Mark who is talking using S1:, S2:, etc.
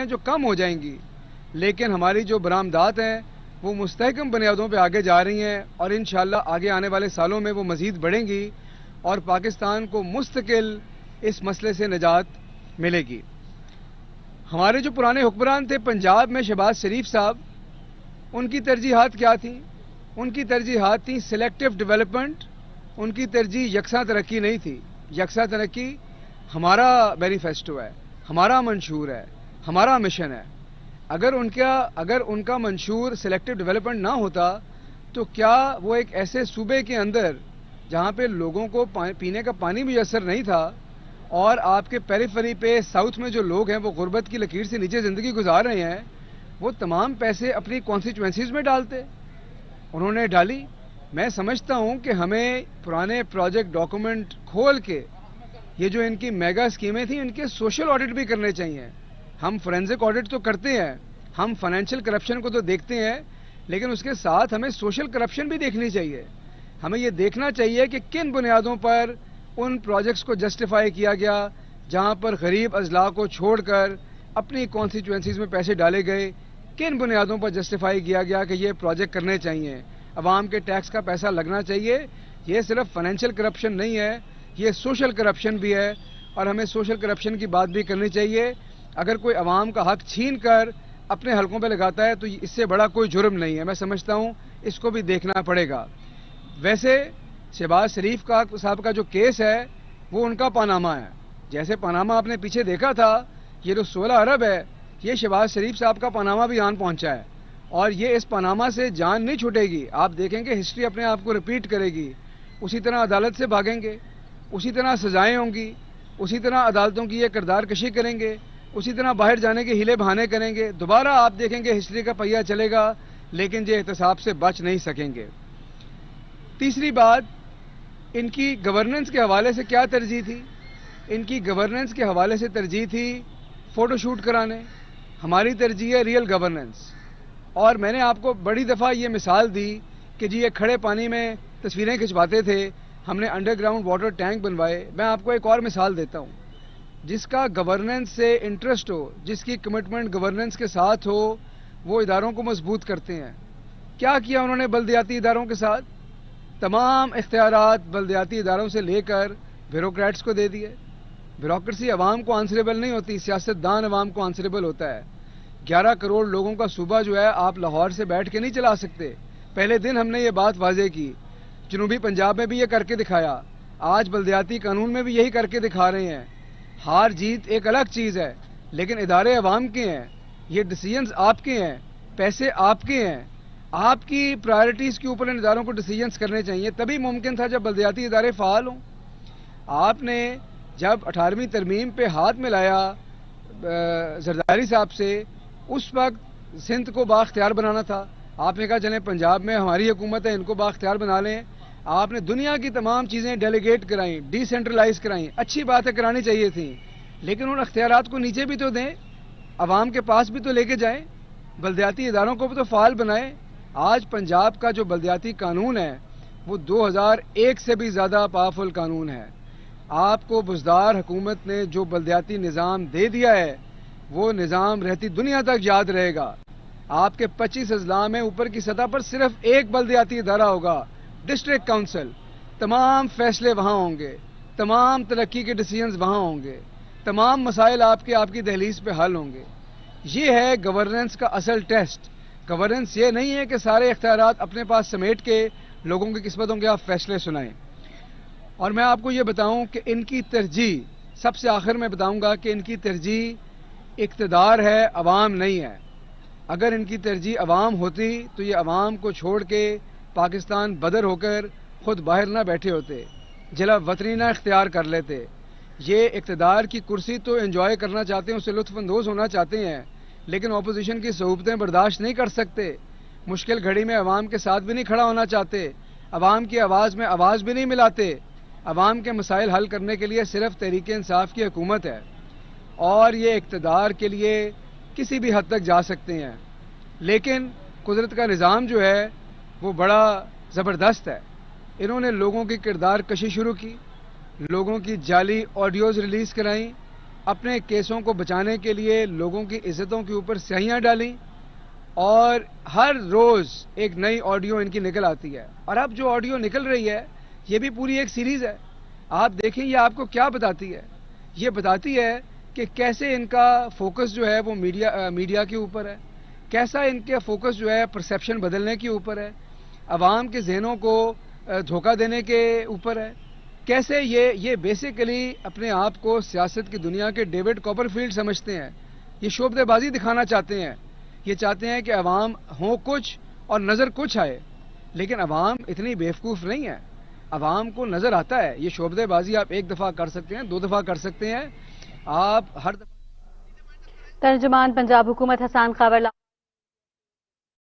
S1: ہیں جو کم ہو جائیں گی، لیکن ہماری جو برآمدات ہیں وہ مستحکم بنیادوں پہ آگے جا رہی ہیں، اور انشاءاللہ آگے آنے والے سالوں میں وہ مزید بڑھیں گی اور پاکستان کو مستقل اس مسئلے سے نجات ملے گی۔ ہمارے جو پرانے حکمران تھے پنجاب میں، شہباز شریف صاحب، ان کی ترجیحات کیا تھیں؟ ان کی ترجیحات تھیں سلیکٹو ڈیولپمنٹ، ان کی ترجیح یکساں ترقی نہیں تھی۔ یکساں ترقی ہمارا مینیفیسٹو ہے، ہمارا منشور ہے، ہمارا مشن ہے۔ اگر ان کا منشور سلیکٹو ڈیولپمنٹ نہ ہوتا تو کیا وہ ایک ایسے صوبے کے اندر جہاں پہ لوگوں کو پینے کا پانی میسر نہیں تھا، اور آپ کے پیریفری پہ ساؤتھ میں جو لوگ ہیں وہ غربت کی لکیر سے نیچے زندگی گزار رہے ہیں، وہ تمام پیسے اپنی کانسٹیچوئنسیز میں ڈالتے؟ انہوں نے ڈالی۔ میں سمجھتا ہوں کہ ہمیں پرانے پروجیکٹ ڈاکومنٹ کھول کے یہ جو ان کی میگا اسکیمیں تھیں ان کے سوشل آڈٹ بھی کرنے چاہیے۔ ہم فورینزک آڈٹ تو کرتے ہیں، ہم فائنینشیل کرپشن کو تو دیکھتے ہیں، لیکن اس کے ساتھ ہمیں سوشل کرپشن بھی دیکھنی چاہیے۔ ہمیں یہ دیکھنا چاہیے کہ کن بنیادوں پر ان پروجیکٹس کو جسٹیفائی کیا گیا جہاں پر غریب اضلاع کو چھوڑ کر اپنی کانسٹیچوئنسیز میں پیسے ڈالے گئے، کن بنیادوں پر جسٹیفائی کیا گیا کہ یہ پروجیکٹ کرنے چاہیے، عوام کے ٹیکس کا پیسہ لگنا چاہیے۔ یہ صرف فائنینشیل کرپشن نہیں ہے، یہ سوشل کرپشن بھی ہے، اور ہمیں سوشل کرپشن کی بات بھی کرنی چاہیے۔ اگر کوئی عوام کا حق چھین کر اپنے حلقوں پہ لگاتا ہے تو اس سے بڑا کوئی جرم نہیں ہے، میں سمجھتا ہوں اس کو بھی دیکھنا پڑے گا۔ ویسے شہباز شریف صاحب کا جو کیس ہے وہ ان کا پاناما ہے۔ جیسے پاناما آپ نے پیچھے دیکھا تھا، یہ جو 16 ارب ہے، یہ شہباز شریف صاحب کا پاناما بھی آن پہنچا ہے، اور یہ اس پاناما سے جان نہیں چھوٹے گی۔ آپ دیکھیں گے ہسٹری اپنے آپ کو ریپیٹ کرے گی، اسی طرح عدالت سے بھاگیں گے، اسی طرح سزائیں ہوں گی، اسی طرح عدالتوں کی یہ کردار کشی کریں گے، اسی طرح باہر جانے کے ہیلے بہانے کریں گے، دوبارہ آپ دیکھیں گے ہسٹری کا پہیہ چلے گا، لیکن یہ احتساب سے بچ نہیں سکیں گے۔ تیسری بات، ان کی گورننس کے حوالے سے کیا ترجیح تھی؟ ان کی گورننس کے حوالے سے ترجیح تھی فوٹو شوٹ کرانے۔ ہماری ترجیح ہے ریئل گورننس، اور میں نے آپ کو بڑی دفعہ یہ مثال دی کہ جی یہ کھڑے پانی میں تصویریں کھنچواتے تھے، ہم نے انڈر گراؤنڈ واٹر ٹینک بنوائے۔ میں آپ کو ایک اور مثال دیتا ہوں، جس کا گورننس سے انٹرسٹ ہو، جس کی کمٹمنٹ گورننس کے ساتھ ہو، وہ اداروں کو مضبوط کرتے ہیں۔ کیا کیا انہوں نے بلدیاتی اداروں کے ساتھ؟ تمام اختیارات بلدیاتی اداروں سے لے کر بیوروکریٹس کو دے دیے۔ بیوروکریسی عوام کو آنسریبل نہیں ہوتی، سیاستدان عوام کو آنسریبل ہوتا ہے۔ 11 کروڑ لوگوں کا صوبہ جو ہے آپ لاہور سے بیٹھ کے نہیں چلا سکتے۔ پہلے دن ہم نے یہ بات واضح کی، جنوبی پنجاب میں بھی یہ کر کے دکھایا، آج بلدیاتی قانون میں بھی یہی کر کے دکھا رہے ہیں۔ ہار جیت ایک الگ چیز ہے، لیکن ادارے عوام کے ہیں، یہ ڈیسیژنز آپ کے ہیں، پیسے آپ کے ہیں، آپ کی پرائرٹیز کے اوپر ان اداروں کو ڈیسیژنز کرنے چاہیے۔ تبھی ممکن تھا جب بلدیاتی ادارے فعال ہوں۔ آپ نے جب 18ویں ترمیم پہ ہاتھ ملایا زرداری صاحب سے، اس وقت سندھ کو بااختیار بنانا تھا۔ آپ نے کہا چلیں پنجاب میں ہماری حکومت ہے، ان کو بااختیار بنا لیں۔ آپ نے دنیا کی تمام چیزیں ڈیلیگیٹ کرائیں، ڈی سینٹرلائز کرائیں، اچھی بات ہے، کرانی چاہیے تھیں، لیکن ان اختیارات کو نیچے بھی تو دیں، عوام کے پاس بھی تو لے کے جائیں، بلدیاتی اداروں کو بھی تو فعال بنائیں۔ آج پنجاب کا جو بلدیاتی قانون ہے وہ 2001 سے بھی زیادہ پاورفل قانون ہے۔ آپ کو بزدار حکومت نے جو بلدیاتی نظام دے دیا ہے وہ نظام رہتی دنیا تک یاد رہے گا۔ آپ کے 25 اضلاع میں اوپر کی سطح پر صرف ایک بلدیاتی ادارہ ہوگا، ڈسٹرکٹ کونسل، تمام فیصلے وہاں ہوں گے، تمام ترقی کے ڈیسیژنز وہاں ہوں گے، تمام مسائل آپ کی دہلیز پہ حل ہوں گے۔ یہ ہے گورننس کا اصل ٹیسٹ۔ گورننس یہ نہیں ہے کہ سارے اختیارات اپنے پاس سمیٹ کے لوگوں کی قسمتوں کے آپ فیصلے سنائیں۔ اور میں آپ کو یہ بتاؤں کہ ان کی ترجیح، سب سے آخر میں بتاؤں گا کہ ان کی ترجیح اقتدار ہے، عوام نہیں ہے۔ اگر ان کی ترجیح عوام ہوتی تو یہ عوام کو چھوڑ کے پاکستان بدر ہو کر خود باہر نہ بیٹھے ہوتے، جلا وطنی نہ اختیار کر لیتے۔ یہ اقتدار کی کرسی تو انجوائے کرنا چاہتے ہیں، اس سے لطف اندوز ہونا چاہتے ہیں، لیکن اپوزیشن کی صعوبتیں برداشت نہیں کر سکتے، مشکل گھڑی میں عوام کے ساتھ بھی نہیں کھڑا ہونا چاہتے، عوام کی آواز میں آواز بھی نہیں ملاتے۔ عوام کے مسائل حل کرنے کے لیے صرف تحریک انصاف کی حکومت ہے، اور یہ اقتدار کے لیے کسی بھی حد تک جا سکتے ہیں، لیکن قدرت کا نظام جو ہے وہ بڑا زبردست ہے۔ انہوں نے لوگوں کی کردار کشی شروع کی، لوگوں کی جعلی آڈیوز ریلیز کرائیں، اپنے کیسوں کو بچانے کے لیے لوگوں کی عزتوں کے اوپر سیاہیاں ڈالیں اور ہر روز ایک نئی آڈیو ان کی نکل آتی ہے. اور اب جو آڈیو نکل رہی ہے یہ بھی پوری ایک سیریز ہے. آپ دیکھیں یہ آپ کو کیا بتاتی ہے. یہ بتاتی ہے کہ کیسے ان کا فوکس جو ہے وہ میڈیا کے اوپر ہے, کیسا ان کا فوکس جو ہے پرسیپشن بدلنے کے اوپر ہے, عوام کے ذہنوں کو دھوکہ دینے کے اوپر ہے, کیسے یہ بیسیکلی اپنے آپ کو سیاست کی دنیا کے ڈیوڈ کاپر فیلڈ سمجھتے ہیں. یہ شعبدے بازی دکھانا چاہتے ہیں. یہ چاہتے ہیں کہ عوام ہوں کچھ اور نظر کچھ آئے, لیکن عوام اتنی بیوقوف نہیں ہے. عوام کو نظر آتا ہے. یہ شعبدے بازی آپ ایک دفعہ کر سکتے ہیں, 2 دفعہ کر سکتے ہیں, آپ ہر دفعہ.
S2: ترجمان پنجاب حکومت حسان خاور